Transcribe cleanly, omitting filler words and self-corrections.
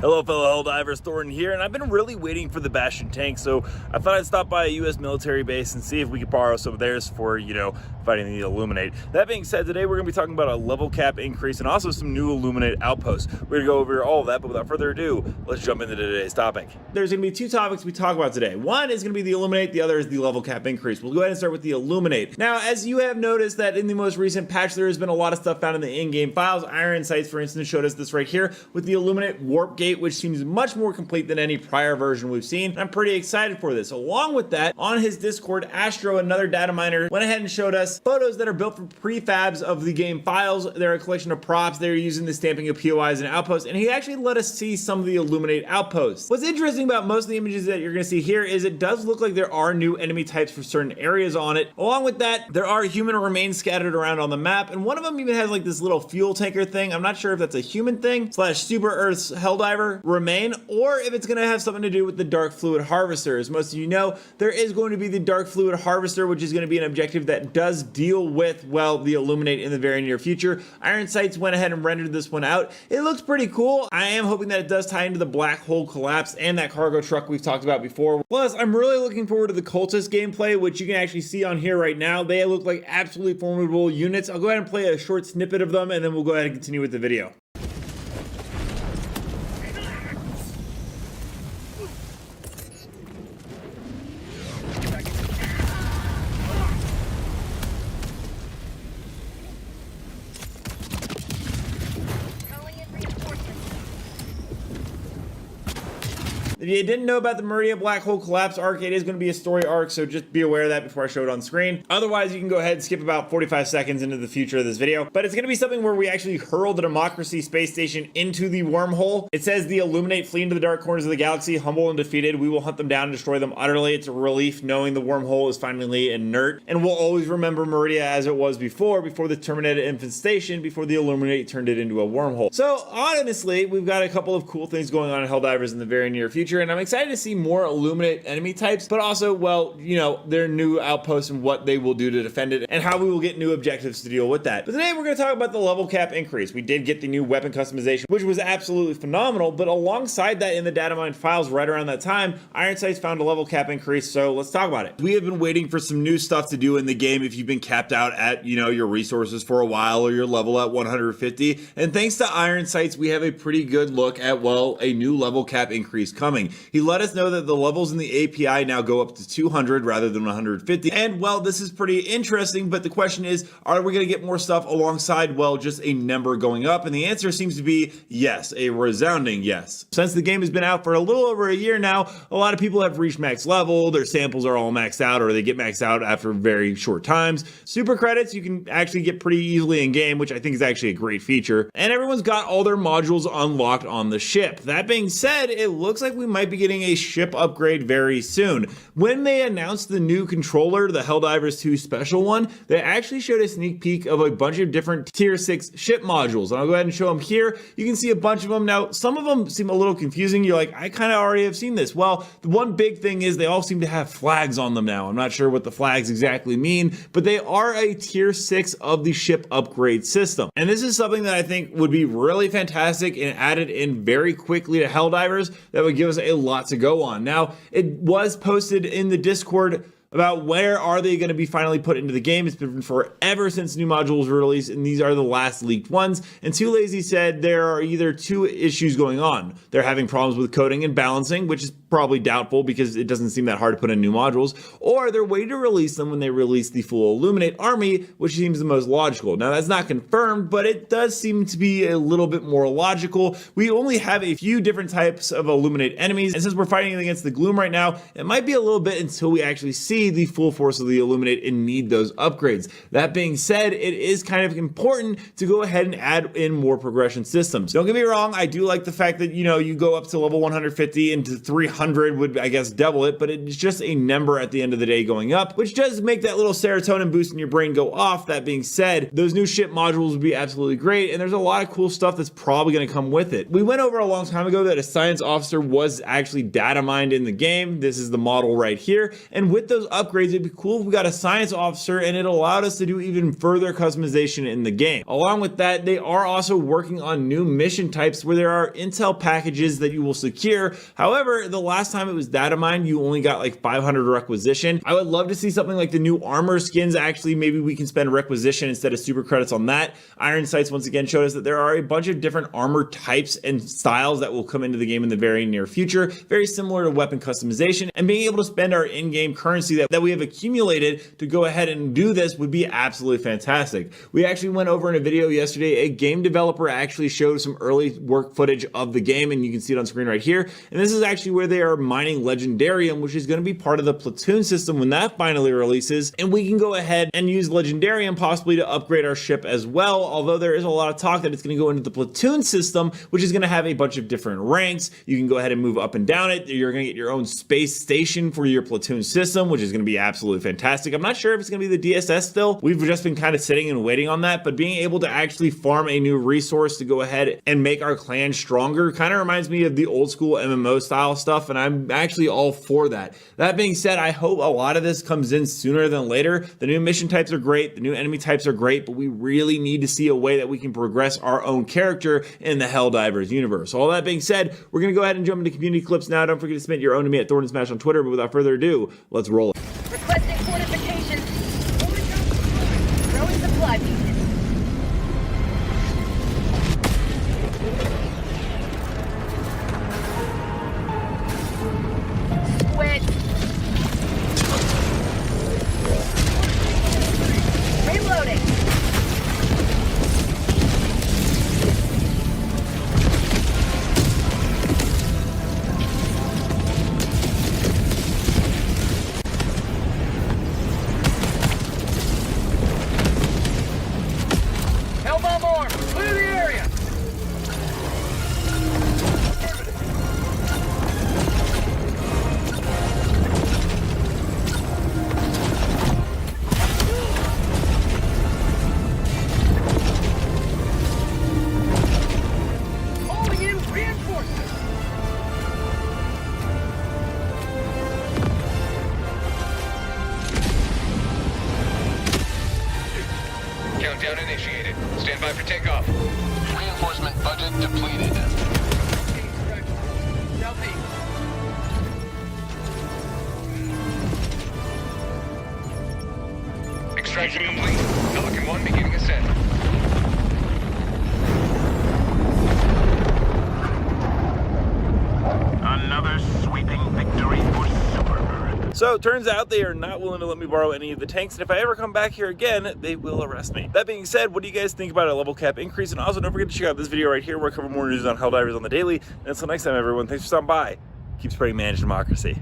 Hello fellow Helldivers, Thornton here, and I've been really waiting for the Bastion tank, so I thought I'd stop by a US military base and see if we could borrow some of theirs for, fighting the Illuminate. That being said, today we're going to be talking about a level cap increase and also some new Illuminate outposts. We're going to go over all of that, but without further ado, let's jump into today's topic. There's going to be two topics we talk about today. One is going to be the Illuminate, the other is the level cap increase. We'll go ahead and start with the Illuminate. Now, as you have noticed that in the most recent patch, there has been a lot of stuff found in the in-game files. Iron Sights, for instance, showed us this right here with the Illuminate Warp Gate, which seems much more complete than any prior version we've seen. And I'm pretty excited for this. Along with that, on his Discord, Astro, another data miner, went ahead and showed us photos that are built from prefabs of the game files. They're a collection of props. They're using the stamping of POIs and outposts, and he actually let us see some of the Illuminate outposts. What's interesting about most of the images that you're going to see here is it does look like there are new enemy types for certain areas on it. Along with that, there are human remains scattered around on the map, and one of them even has like this little fuel tanker thing. I'm not sure if that's a human thing / Super Earth's Helldiver remain, or if it's going to have something to do with the Dark Fluid Harvester. As most of you know, there is going to be the Dark Fluid Harvester, which is going to be an objective that does deal with, well, the Illuminate in the very near future. Iron Sights went ahead and rendered this one out. It looks pretty cool. I am hoping that it does tie into the black hole collapse and that cargo truck we've talked about before. Plus, I'm really looking forward to the Cultist gameplay, which you can actually see on here right now. They look like absolutely formidable units. I'll go ahead and play a short snippet of them, and then we'll go ahead and continue with the video. If you didn't know about the Meridia Black Hole Collapse arc, it is going to be a story arc, so just be aware of that before I show it on screen. Otherwise, you can go ahead and skip about 45 seconds into the future of this video. But it's going to be something where we actually hurl the Democracy space station into the wormhole. It says the Illuminate flee into the dark corners of the galaxy, humble and defeated. We will hunt them down and destroy them utterly. It's a relief knowing the wormhole is finally inert. And we'll always remember Meridia as it was before the terminated infestation, before the Illuminate turned it into a wormhole. So honestly, we've got a couple of cool things going on in Helldivers in the very near future, and I'm excited to see more Illuminate enemy types, but also, well, their new outposts and what they will do to defend it and how we will get new objectives to deal with that. But today we're going to talk about the level cap increase. We did get the new weapon customization, which was absolutely phenomenal, but alongside that in the data mine files right around that time, Iron Sights found a level cap increase, so let's talk about it. We have been waiting for some new stuff to do in the game if you've been capped out at, your resources for a while or your level at 150, and thanks to Iron Sights, we have a pretty good look at, well, a new level cap increase coming. He let us know that the levels in the API now go up to 200 rather than 150. And well, this is pretty interesting, but the question is, are we going to get more stuff alongside, well, just a number going up? And the answer seems to be yes, a resounding yes. Since the game has been out for a little over a year now, a lot of people have reached max level, their samples are all maxed out, or they get maxed out after very short times. Super credits you can actually get pretty easily in game, which I think is actually a great feature. And everyone's got all their modules unlocked on the ship. That being said, it looks like we might be getting a ship upgrade very soon. When they announced the new controller, the Helldivers 2 special one, they actually showed a sneak peek of a bunch of different tier 6 ship modules. And I'll go ahead and show them here. You can see a bunch of them. Now, some of them seem a little confusing. You're like, I kind of already have seen this. Well, the one big thing is they all seem to have flags on them now. I'm not sure what the flags exactly mean, but they are a tier 6 of the ship upgrade system. And this is something that I think would be really fantastic and added in very quickly to Helldivers that would give us a lot to go on. Now, it was posted in the Discord about where are they going to be finally put into the game. It's been forever since new modules were released, and these are the last leaked ones. And Too Lazy said there are either two issues going on. They're having problems with coding and balancing, which is probably doubtful because it doesn't seem that hard to put in new modules, or they're waiting to release them when they release the full Illuminate army, which seems the most logical. Now, that's not confirmed, but it does seem to be a little bit more logical. We only have a few different types of Illuminate enemies, and since we're fighting against the Gloom right now, it might be a little bit until we actually see the full force of the Illuminate and need those upgrades. That being said, it is kind of important to go ahead and add in more progression systems. Don't get me wrong, I do like the fact that, you go up to level 150 and to 300 would, I guess, double it, but it's just a number at the end of the day going up, which does make that little serotonin boost in your brain go off. That being said, those new ship modules would be absolutely great, and there's a lot of cool stuff that's probably going to come with it. We went over a long time ago that a science officer was actually data mined in the game. This is the model right here, and with those those upgrades, it'd be cool if we got a science officer, and it allowed us to do even further customization in the game. Along with that, they are also working on new mission types where there are intel packages that you will secure. However, the last time it was data mined, you only got like 500 requisition. I would love to see something like the new armor skins. Actually, maybe we can spend requisition instead of super credits on that. Iron Sights once again showed us that there are a bunch of different armor types and styles that will come into the game in the very near future, very similar to weapon customization, and being able to spend our in-game currency that we have accumulated to go ahead and do this would be absolutely fantastic. We actually went over in a video yesterday, a game developer actually showed some early work footage of the game, and you can see it on screen right here. And this is actually where they are mining Legendarium, which is going to be part of the platoon system when that finally releases, and we can go ahead and use Legendarium possibly to upgrade our ship as well, although there is a lot of talk that it's going to go into the platoon system, which is going to have a bunch of different ranks. You can go ahead and move up and down it. You're going to get your own space station for your platoon system, which is going to be absolutely fantastic. I'm not sure if it's going to be the DSS still. We've just been kind of sitting and waiting on that, but being able to actually farm a new resource to go ahead and make our clan stronger kind of reminds me of the old school MMO style stuff, and I'm actually all for that. That being said, I hope a lot of this comes in sooner than later. The new mission types are great, the new enemy types are great, but we really need to see a way that we can progress our own character in the Helldivers universe. All that being said, we're going to go ahead and jump into community clips now. Don't forget to submit your own to me at Thorn and Smash on Twitter, but without further ado, let's roll it. Requesting fortifications. Throwing supply pieces. Squid. Reloading. Hellbomb arm. Clear the area. Calling in reinforcements. Countdown initiated. Stand by for takeoff. Reinforcement budget depleted. Southeast. Extraction complete. Pelican 1 beginning ascent. Another sweeping victory for Superbird. So it turns out they are not willing to let me borrow any of the tanks, and if I ever come back here again, they will arrest me. That being said, what do you guys think about a level cap increase? And also don't forget to check out this video right here where I cover more news on Helldivers on the daily. And until next time, everyone, thanks for stopping by. Keep spreading managed democracy.